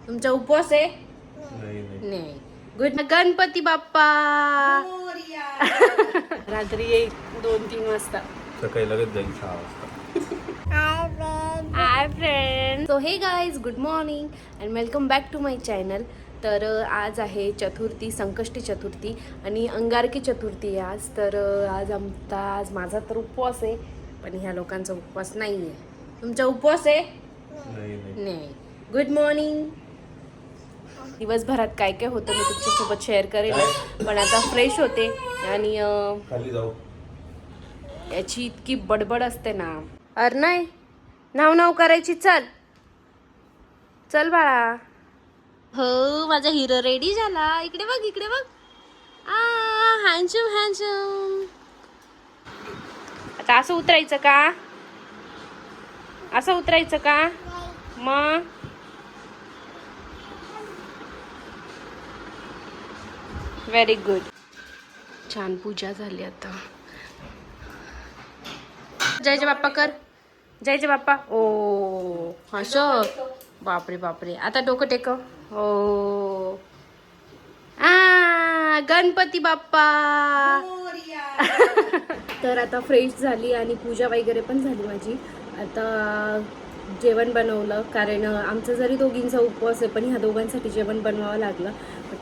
तुमचा उपवास आहे? नाही. गुड गणपती बाप्पा. रात्री येईल 2-3 वाजता. सकाळी लगेच जाईल 6 वाजता. Hi friend. So hey guys, good morning and welcome back to my channel. तर आज आहे चतुर्थी, संकष्टी चतुर्थी आणि अंगारकी चतुर्थी आहे आज. तर आज माझा तर उपवास आहे, पण ह्या लोकांचा उपवास नाही आहे. तुमचा उपवास आहे? नाही. Good morning. दिवसभरात काय काय होतं मी तुमच्यासोबत शेअर करेन, पण आता फ्रेश होते आणि याची इतकी बडबड असते ना. अरे नाही, नाव करायची. चल चल बाळा. हो, माझा हिरो रेडी झाला. इकडे बघ, इकडे बघ. Handsome handsome. आता असं उतरायचं का? असं उतरायचं का? मग व्हेरी गुड. छान पूजा झाली. आता जय जय बाप्पा कर. जय जय बाप्पा. ओ असं. बापरे बापरे. आता डोकं टेक. हो. गणपती बाप्पा. तर आता फ्रेश झाली आणि पूजा वगैरे पण झाली माझी. आता जेवण बनवलं, कारण आमचं जरी दोघींचा उपवास आहे, पण ह्या दोघांसाठी जेवण बनवावं लागलं.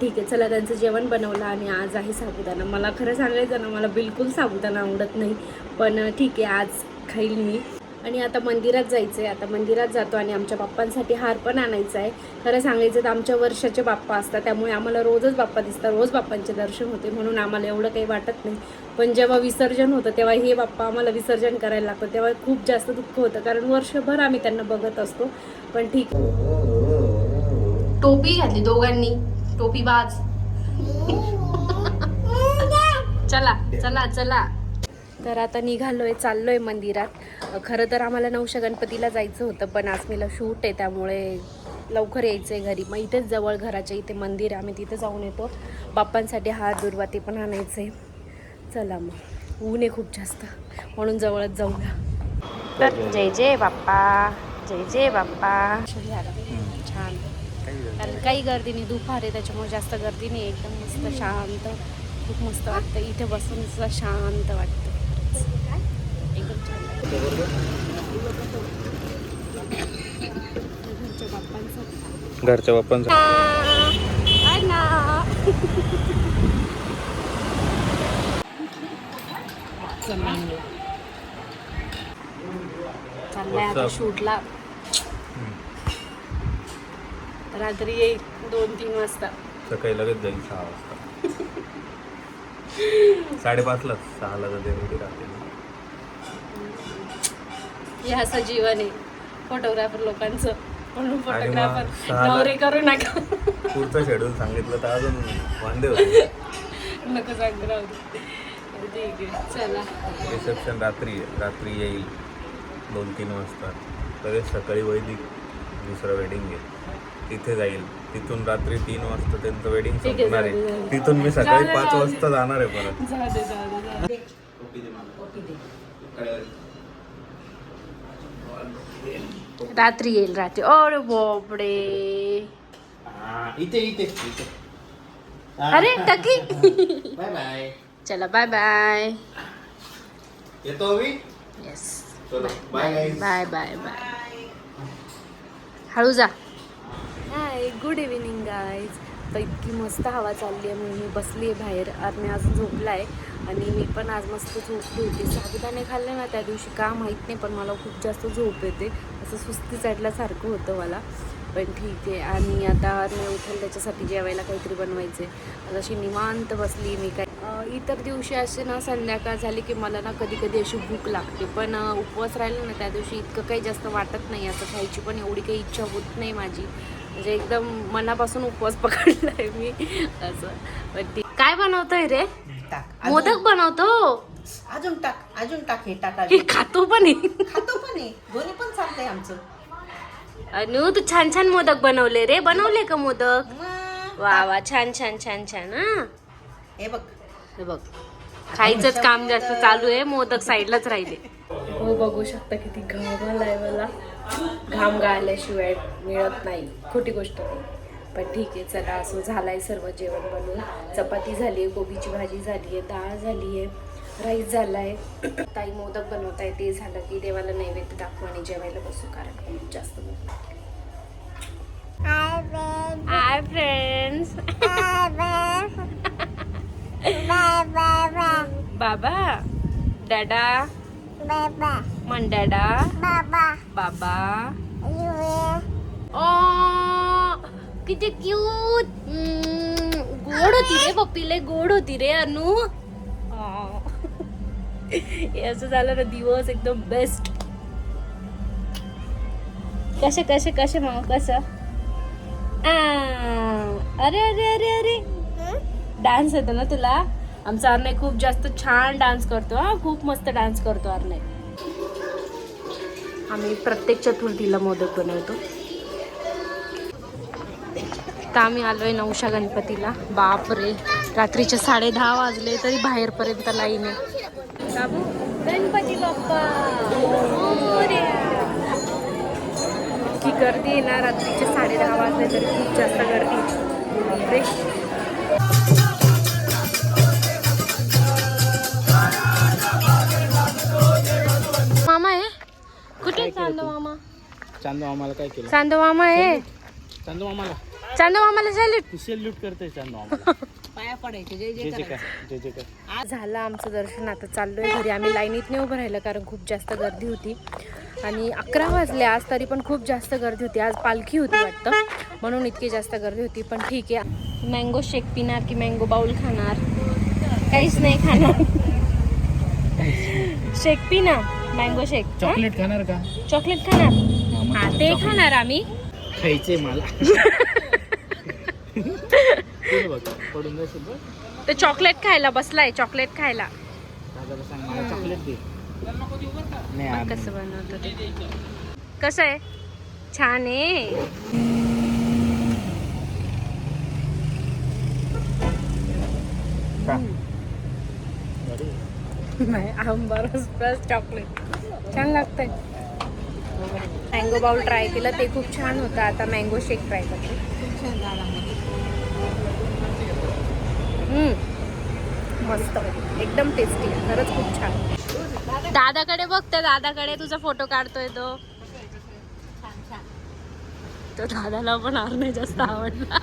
ठीक आहे, चला त्यांचं जेवण बनवलं. आणि आज आहे साबुदाणा. मला खरं सांगायचं ना, मला बिलकुल साबुदाणा आवडत नाही, पण ठीक आहे, आज खाईल मी. आणि आता मंदिरात जायचं आहे. आता मंदिरात जातो आणि आमच्या बाप्पांसाठी हार पण आणायचा आहे. खरं सांगायचं तर आमच्या वर्षाचे बाप्पा असतात, त्यामुळे आम्हाला रोजच बाप्पा दिसतात, रोज बाप्पांचे दर्शन होते, म्हणून आम्हाला एवढं काही वाटत नाही. पण जेव्हा विसर्जन होतं तेव्हा हे बाप्पा आम्हाला विसर्जन करायला लागतं, तेव्हा खूप जास्त दुःख होतं, कारण वर्षभर आम्ही त्यांना बघत असतो. पण ठीक. टोपी घातली दोघांनी, टोपी बाज. चला चला चला. तर आता निघालोय, चाललोय मंदिरात. खरं तर आम्हाला नवशा गणपतीला जायचं होतं, पण आज मला शूट आहे, त्यामुळे लवकर यायचं आहे घरी. मग इथेच जवळ घराच्या इथे मंदिर आहे, आम्ही तिथे जाऊन येतो. बाप्पांसाठी हार दुर्वा ते पण आणायचं आहे. चला मग, ऊन आहे खूप जास्त, म्हणून जवळच जाऊया. तर जय जय बाप्पा, जय जय बाप्पा. छान, कारण काही गर्दी नाही, दुपार आहे त्याच्यामुळे जास्त गर्दी नाही. एकदम मस्त शांत, खूप मस्त वाटतं इथे बसून, सुद्धा शांत वाटतं. एकदम छान. घरच्या बाप्पांचं चाललंय आता शूटला. रात्री येईल 2-3 वाजता. सकाळी लगेच जाईल 6 वाजता. 5:30ला 6ला जाते रात्री. हे असं जीवन आहे फोटोग्राफर लोकांचं, म्हणून आणि फोटोग्राफर मग नवरे करू नका. पुढचं शेड्यूल सांगितलं तर अजून वांदे होते. नको सांगू, राहू दे. ठीक आहे, चला. रिसेप्शन रात्री येईल 2-3 वाजता. लगेच सकाळी वैदिक दुसरं वेडिंग आहे, तिथे जाईल. तिथून रात्री 3 वाजता त्यांचं वेडिंग संपणार आहे. तिथून मी सकाळी 5 वाजता जाणार आहे परत. रात्री येईल, रात्री. अरे बापडे. इथे अरे टकी. Bye bye. चला बाय बाय. येतो मी. Yes, bye bye bye bye. हळू जा. Hi, good evening guys. तर इतकी मस्त हवा चालली आहे, म्हणून मी बसली आहे बाहेर. आणि अजून झोपला आहे, आणि मी पण आज मस्त झोपली होती. साबुदाणे खाल्ले ना त्या दिवशी, का माहीत नाही, पण मला खूप जास्त झोप येते, असं सुस्ती चढल्यासारखं होतं मला. पण ठीक आहे. आणि आता मी उठेल, त्याच्यासाठी जेवायला काहीतरी बनवायचे. अशी निवांत बसली मी. काय इतर दिवशी असे ना, संध्याकाळ झाली की मला ना कधी कधी अशी भूक लागते, पण उपवास राहिला ना त्या दिवशी इतकं काही जास्त वाटत नाही, असं खायची पण एवढी काही इच्छा होत नाही माझी. म्हणजे एकदम मनापासून उपवास पकडला आहे मी असं. पण ठीक. काय बनवतोय रे? मोदक बनवतो. अजून टाक हे टाका. हे खातो पण आहे. दोन्ही पण चाललंय आमचं. अनु, तू छान छान मोदक बनवले रे. बनवले का मोदक? वा वा, छान छान छान छान. हे बघ, हे बघ, खायचंच काम जास्त चालू आहे, मोदक साईडलाच राहिले. हो, बघू शकता किती घाम आलाय मला. घाम गाळल्याशिवाय मिळत नाही, खोटी गोष्ट नाही. पण ठीक आहे, चला असं झालंय सर्व जेवण बनवून. चपाती झाली आहे, कोबीची भाजी झाली आहे, डाळ झाली आहे, राईस झालाय. ताई मोदक बनवताय, ते झालं की देवाला नैवेद्य दाखवू आणि जेवायला बसू, कारण खूप जास्त भूक लागली. Hi friends. बाबा डॅडा म्हण डॅडा बाबा. ओ किती क्यूट. गोड होती रे पप्पी, लय गोड होती रे अनु. हे असं झालं ना दिवस एकदम बेस्ट. कसे कसे कसे मग कसं. अरे अरे अरे अरे डान्स येतो ना तुला. आमचा अर्णय खूप जास्त छान डान्स करतो. हा खूप मस्त डान्स करतो अर्णय. आम्ही प्रत्येक चतुर्थीला मोदक बनवतो. तर आम्ही आलोय नवशा गणपतीला. बापरे, रात्रीचे 10:30 वाजले तरी बाहेरपर्यंत लाईन आहे. बाबू गणपती बाप्पा की गर्दी आहे ना. रात्रीचे 10:30 वाजले तरी खूप जास्त गर्दी. बापरे. मामा आहे कुठे? चांदो मामा. चांदो मामाला काय केलं? चांदो मामा आहे. चांदो मामाला चांदो मामाला सॅल्यूट. सेल्यूट करते चांदो मामाला. पाया पडायचे जय जे जय जे काय जे जे काय. झालं आमचं दर्शन. आता चाललोय घरी. आम्ही लाईनीत नाही उभं राहिलं कारण खूप जास्त गर्दी होती. आणि 11 वाजले आज तरी पण खूप जास्त गर्दी होती. आज पालखी होती वाटतं, म्हणून इतकी जास्त गर्दी होती. पण ठीक आहे. मँगो शेक पिणार की मँगो बाउल खाणार? काहीच नाही खाणार. शेक पी ना, मँगो शेक. चॉकलेट खाणार का? चॉकलेट खाणार. हा ते खाणार आम्ही. खायचे मला. बघ पडून जाशील बघ. तर चॉकलेट खायला बसलाय, चॉकलेट खायला. दादाला सांग मला चॉकलेट दे. नाही बघ कसं बनवतो ते. कसं आहे? छान आहे. नाही, आंबारस प्लस चॉकलेट छान लागतंय. मँगो बाउल ट्राय केलं, ते खूप छान होतं. आता मँगो शेक ट्राय करते. मस्त, एकदम टेस्टी, खरंच खूप छान. दादाकडे बघते, दादाकडे तुझा फोटो काढतोय तो. तो दादाला पण नाही जास्त आवडला.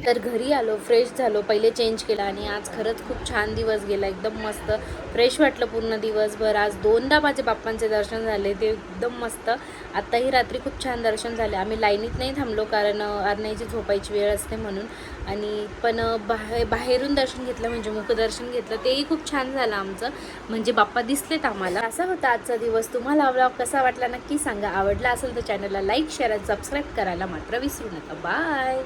तर घरी आलो, फ्रेश झालो, पहिले चेंज केला आणि आज खरंच खूप छान दिवस गेला. एकदम मस्त फ्रेश वाटलं पूर्ण दिवसभर. आज 2दा माझे बाप्पांचे दर्शन झाले, ते एकदम मस्त. आत्ताही रात्री खूप छान दर्शन झाले. आम्ही लाईनीत नाही थांबलो कारण अर्णयची झोपायची वेळ असते म्हणून. आणि पण बाहेरून दर्शन घेतलं, म्हणजे मुखदर्शन घेतलं, तेही खूप छान झालं आमचं. म्हणजे बाप्पा दिसलेत आम्हाला. असा होता आजचा दिवस. तुम्हाला व्लॉग कसा वाटला नक्की सांगा. आवडला असेल तर चॅनलला लाईक, शेअर आणि सबस्क्राईब करायला मात्र विसरू नका. बाय.